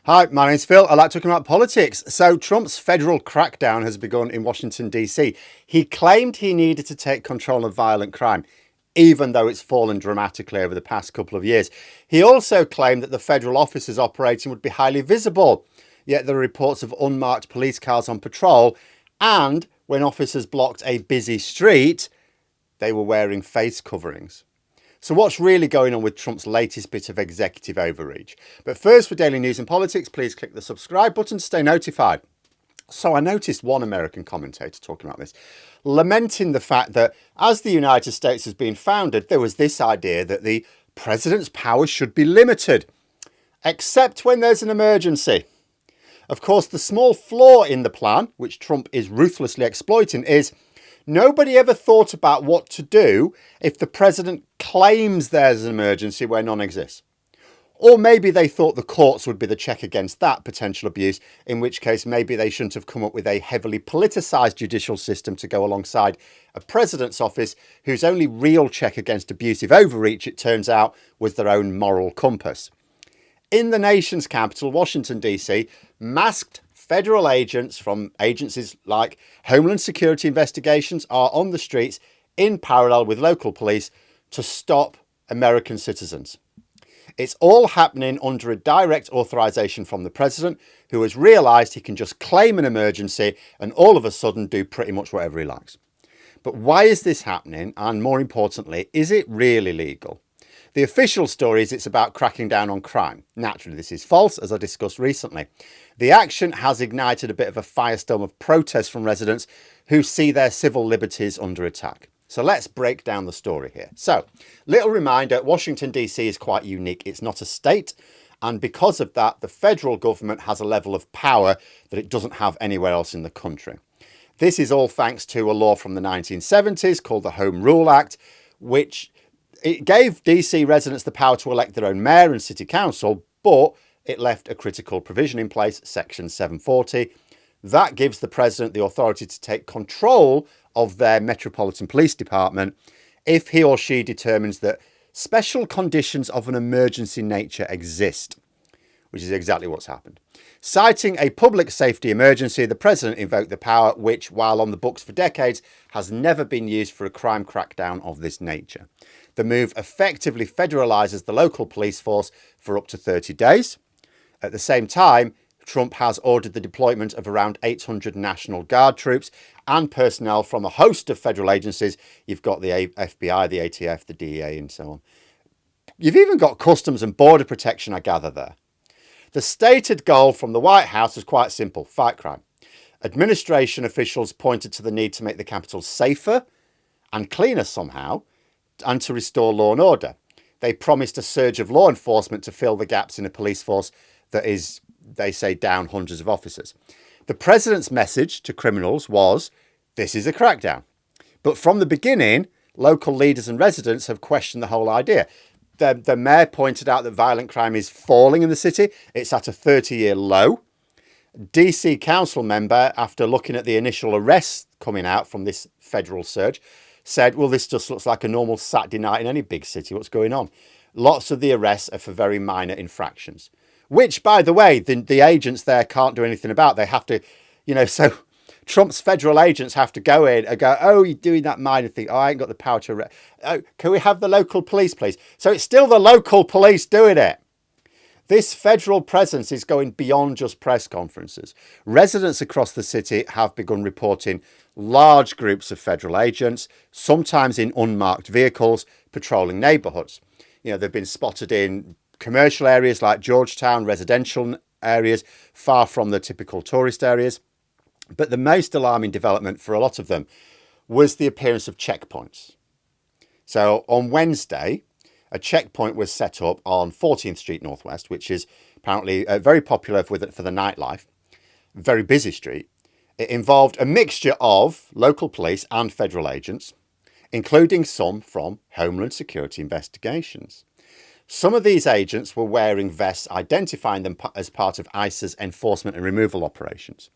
Hi, my name's Phil. I like talking about politics. So, Trump's federal crackdown has begun in Washington, D.C. He claimed he needed to take control of violent crime, even though it's fallen dramatically over the past couple of years. He also claimed that the federal officers operating would be highly visible, yet there are reports of unmarked police cars on patrol, and when officers blocked a busy street, they were wearing face coverings. So what's really going on with Trump's latest bit of executive overreach? But first, for daily news and politics, please click the subscribe button to stay notified. So I noticed one American commentator talking about this, lamenting the fact that as the United States has been founded, there was this idea that the president's powers should be limited, except when there's an emergency. Of course, the small flaw in the plan, which Trump is ruthlessly exploiting, is nobody ever thought about what to do if the president claims there's an emergency where none exists. Or maybe they thought the courts would be the check against that potential abuse, in which case maybe they shouldn't have come up with a heavily politicised judicial system to go alongside a president's office whose only real check against abusive overreach, it turns out, was their own moral compass. In the nation's capital, Washington, D.C., masked federal agents from agencies like Homeland Security Investigations are on the streets in parallel with local police to stop American citizens. It's all happening under a direct authorization from the president, who has realized he can just claim an emergency and all of a sudden do pretty much whatever he likes. But why is this happening? And more importantly, is it really legal? The official story is it's about cracking down on crime. Naturally, this is false, as I discussed recently. The action has ignited a bit of a firestorm of protest from residents who see their civil liberties under attack. So let's break down the story here. So, little reminder, Washington, D.C. is quite unique. It's not a state. And because of that, the federal government has a level of power that it doesn't have anywhere else in the country. This is all thanks to a law from the 1970s called the Home Rule Act, which it gave DC residents the power to elect their own mayor and city council, but it left a critical provision in place, Section 740. That gives the president the authority to take control of their Metropolitan Police Department if he or she determines that special conditions of an emergency nature exist, which is exactly what's happened. Citing a public safety emergency, the president invoked the power, which, while on the books for decades, has never been used for a crime crackdown of this nature. The move effectively federalizes the local police force for up to 30 days. At the same time, Trump has ordered the deployment of around 800 National Guard troops and personnel from a host of federal agencies. You've got the FBI, the ATF, the DEA, and so on. You've even got Customs and Border Protection, I gather, there. The stated goal from the White House was quite simple: fight crime. Administration officials pointed to the need to make the capital safer and cleaner somehow, and to restore law and order. They promised a surge of law enforcement to fill the gaps in a police force that is, they say, down hundreds of officers. The president's message to criminals was, this is a crackdown. But from the beginning, local leaders and residents have questioned the whole idea. The mayor pointed out that violent crime is falling in the city. It's at a 30-year low. DC council member, after looking at the initial arrests coming out from this federal surge, said, well, this just looks like a normal Saturday night in any big city. What's going on? Lots of the arrests are for very minor infractions, which, by the way, the agents there can't do anything about. They have to, so Trump's federal agents have to go in and go, oh, you're doing that minor thing. Oh, I ain't got the power to arrest. Oh, can we have the local police, please? So it's still the local police doing it. This federal presence is going beyond just press conferences. Residents across the city have begun reporting large groups of federal agents, sometimes in unmarked vehicles, patrolling neighbourhoods. They've been spotted in commercial areas like Georgetown, residential areas, far from the typical tourist areas. But the most alarming development for a lot of them was the appearance of checkpoints. So on Wednesday, a checkpoint was set up on 14th Street Northwest, which is apparently very popular for the nightlife, very busy street. It involved a mixture of local police and federal agents, including some from Homeland Security Investigations. Some of these agents were wearing vests identifying them as part of ICE's enforcement and removal operations.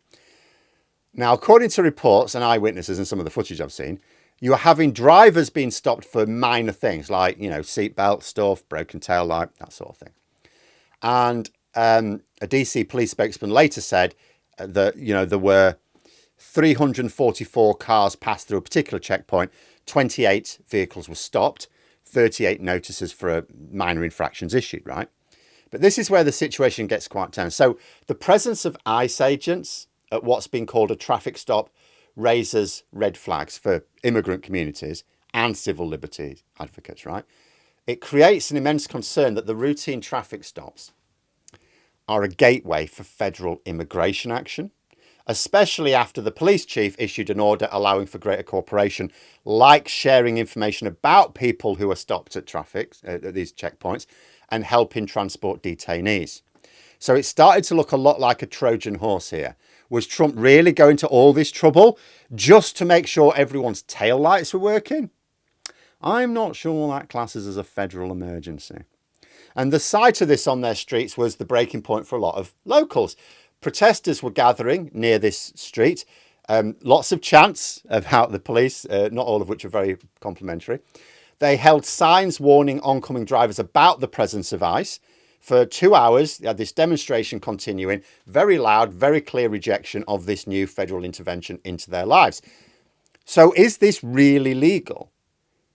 Now, according to reports and eyewitnesses and some of the footage I've seen, you are having drivers being stopped for minor things like, seatbelt stuff, broken tail light, that sort of thing. And a DC police spokesman later said that, there were 344 cars passed through a particular checkpoint, 28 vehicles were stopped, 38 notices for minor infractions issued, right? But this is where the situation gets quite tense. So the presence of ICE agents at what's been called a traffic stop raises red flags for immigrant communities and civil liberties advocates, right? It creates an immense concern that the routine traffic stops are a gateway for federal immigration action, especially after the police chief issued an order allowing for greater cooperation, like sharing information about people who are stopped at at these checkpoints and helping transport detainees. So it started to look a lot like a Trojan horse here. Was Trump really going to all this trouble just to make sure everyone's taillights were working? I'm not sure that classes as a federal emergency. And the sight of this on their streets was the breaking point for a lot of locals. Protesters were gathering near this street. Lots of chants about the police, not all of which are very complimentary. They held signs warning oncoming drivers about the presence of ICE. For 2 hours, they had this demonstration continuing, very loud, very clear rejection of this new federal intervention into their lives. So is this really legal?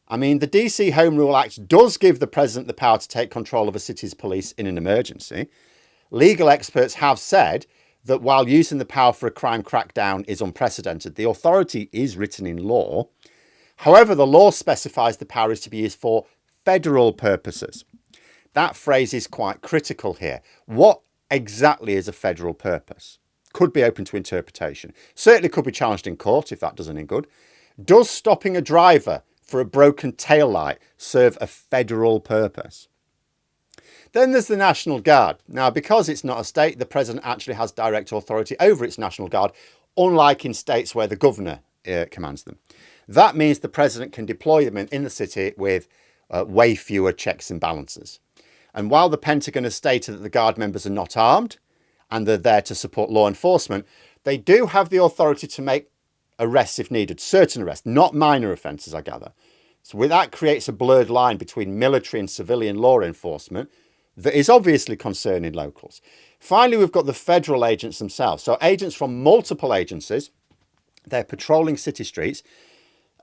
I mean, the DC Home Rule Act does give the president the power to take control of a city's police in an emergency. Legal experts have said that while using the power for a crime crackdown is unprecedented, the authority is written in law. However, the law specifies the power is to be used for federal purposes. That phrase is quite critical here. What exactly is a federal purpose? Could be open to interpretation. Certainly could be challenged in court if that does any good. Does stopping a driver for a broken taillight serve a federal purpose? Then there's the National Guard. Now, because it's not a state, the president actually has direct authority over its National Guard, unlike in states where the governor commands them. That means the president can deploy them in the city with way fewer checks and balances. And while the Pentagon has stated that the Guard members are not armed and they're there to support law enforcement, they do have the authority to make arrests if needed, certain arrests, not minor offences, I gather. So that creates a blurred line between military and civilian law enforcement that is obviously concerning locals. Finally, we've got the federal agents themselves. So agents from multiple agencies, they're patrolling city streets.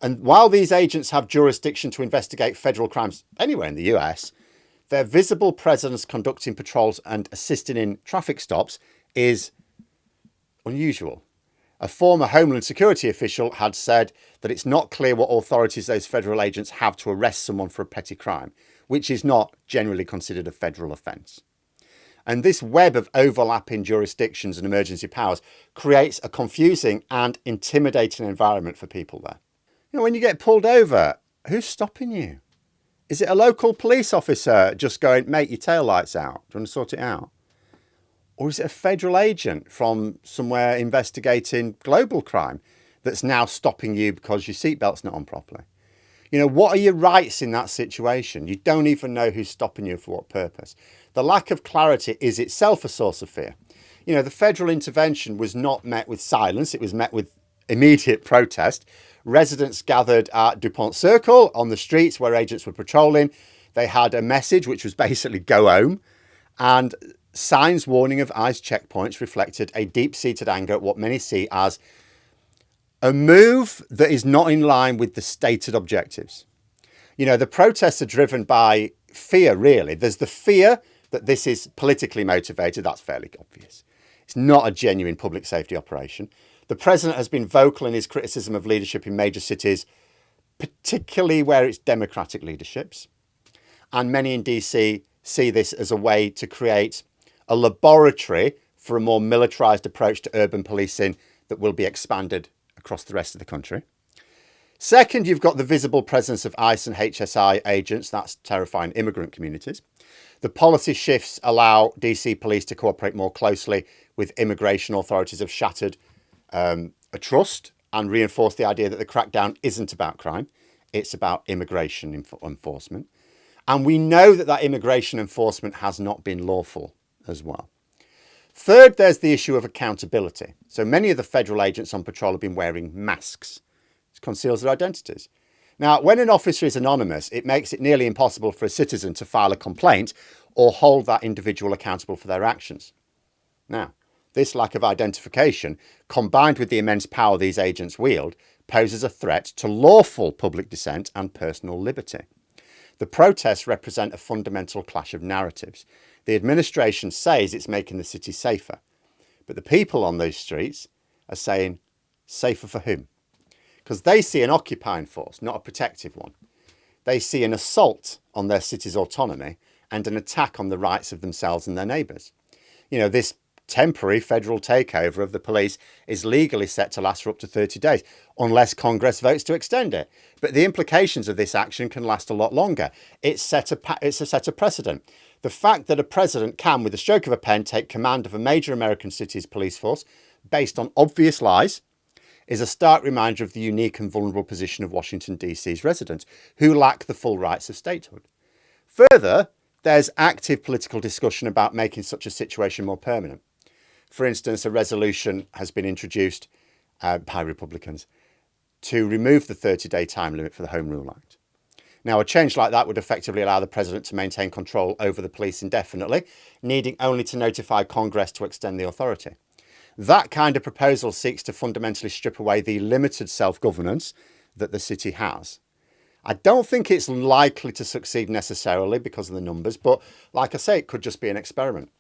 And while these agents have jurisdiction to investigate federal crimes anywhere in the US, their visible presence conducting patrols and assisting in traffic stops is unusual. A former Homeland Security official had said that it's not clear what authorities those federal agents have to arrest someone for a petty crime, which is not generally considered a federal offence. And this web of overlapping jurisdictions and emergency powers creates a confusing and intimidating environment for people there. When you get pulled over, who's stopping you? Is it a local police officer just going, mate, your taillight's out, do you want to sort it out? Or is it a federal agent from somewhere investigating global crime that's now stopping you because your seatbelt's not on properly? What are your rights in that situation? You don't even know who's stopping you for what purpose. The lack of clarity is itself a source of fear. The federal intervention was not met with silence. It was met with immediate protest. Residents gathered at DuPont Circle on the streets where agents were patrolling. They had a message which was basically go home, and signs warning of ICE checkpoints reflected a deep-seated anger at what many see as a move that is not in line with the stated objectives. The protests are driven by fear, really. There's the fear that this is politically motivated. That's fairly obvious. It's not a genuine public safety operation. The president has been vocal in his criticism of leadership in major cities, particularly where it's Democratic leaderships. And many in DC see this as a way to create a laboratory for a more militarised approach to urban policing that will be expanded across the rest of the country. Second, you've got the visible presence of ICE and HSI agents. That's terrifying immigrant communities. The policy shifts allow DC police to cooperate more closely with immigration authorities have shattered a trust and reinforced the idea that the crackdown isn't about crime. It's about immigration enforcement. And we know that immigration enforcement has not been lawful as well. Third, there's the issue of accountability. So many of the federal agents on patrol have been wearing masks. It conceals their identities. Now, when an officer is anonymous, it makes it nearly impossible for a citizen to file a complaint or hold that individual accountable for their actions. Now, this lack of identification, combined with the immense power these agents wield, poses a threat to lawful public dissent and personal liberty. The protests represent a fundamental clash of narratives. The administration says it's making the city safer, but the people on those streets are saying, safer for whom? Because they see an occupying force, not a protective one. They see an assault on their city's autonomy and an attack on the rights of themselves and their neighbours. You know, this temporary federal takeover of the police is legally set to last for up to 30 days, unless Congress votes to extend it. But the implications of this action can last a lot longer. It's a set of precedent. The fact that a president can, with the stroke of a pen, take command of a major American city's police force based on obvious lies is a stark reminder of the unique and vulnerable position of Washington, D.C.'s residents, who lack the full rights of statehood. Further, there's active political discussion about making such a situation more permanent. For instance, a resolution has been introduced by Republicans to remove the 30-day time limit for the Home Rule Act. Now, a change like that would effectively allow the president to maintain control over the police indefinitely, needing only to notify Congress to extend the authority. That kind of proposal seeks to fundamentally strip away the limited self-governance that the city has. I don't think it's likely to succeed necessarily because of the numbers, but like I say, it could just be an experiment.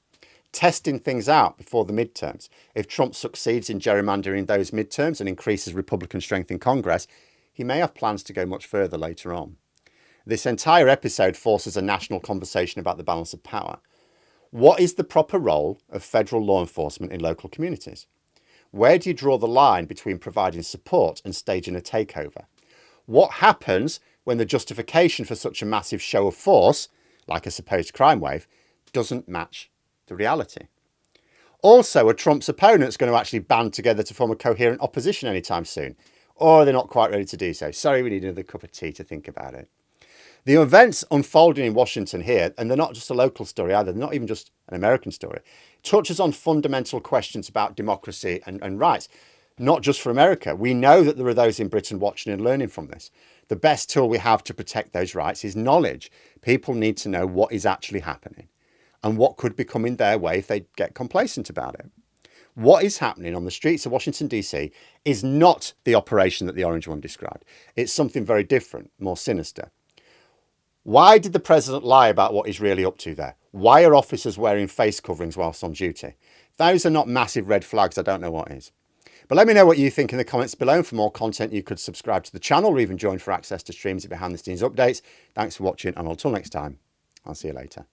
Testing things out before the midterms. If Trump succeeds in gerrymandering those midterms and increases Republican strength in Congress, he may have plans to go much further later on. This entire episode forces a national conversation about the balance of power. What is the proper role of federal law enforcement in local communities? Where do you draw the line between providing support and staging a takeover? What happens when the justification for such a massive show of force, like a supposed crime wave, doesn't match the reality? Also, are Trump's opponents going to actually band together to form a coherent opposition anytime soon? Or are they not quite ready to do so? Sorry, we need another cup of tea to think about it. The events unfolding in Washington here, and they're not just a local story either, they're not even just an American story, touches on fundamental questions about democracy and rights, not just for America. We know that there are those in Britain watching and learning from this. The best tool we have to protect those rights is knowledge. People need to know what is actually happening and what could be coming their way if they get complacent about it. What is happening on the streets of Washington, D.C. is not the operation that the orange one described. It's something very different, more sinister. Why did the president lie about what he's really up to there? Why are officers wearing face coverings whilst on duty? Those are not massive red flags. I don't know what is. But let me know what you think in the comments below. And for more content, you could subscribe to the channel or even join for access to streams and behind the scenes updates. Thanks for watching, and until next time, I'll see you later.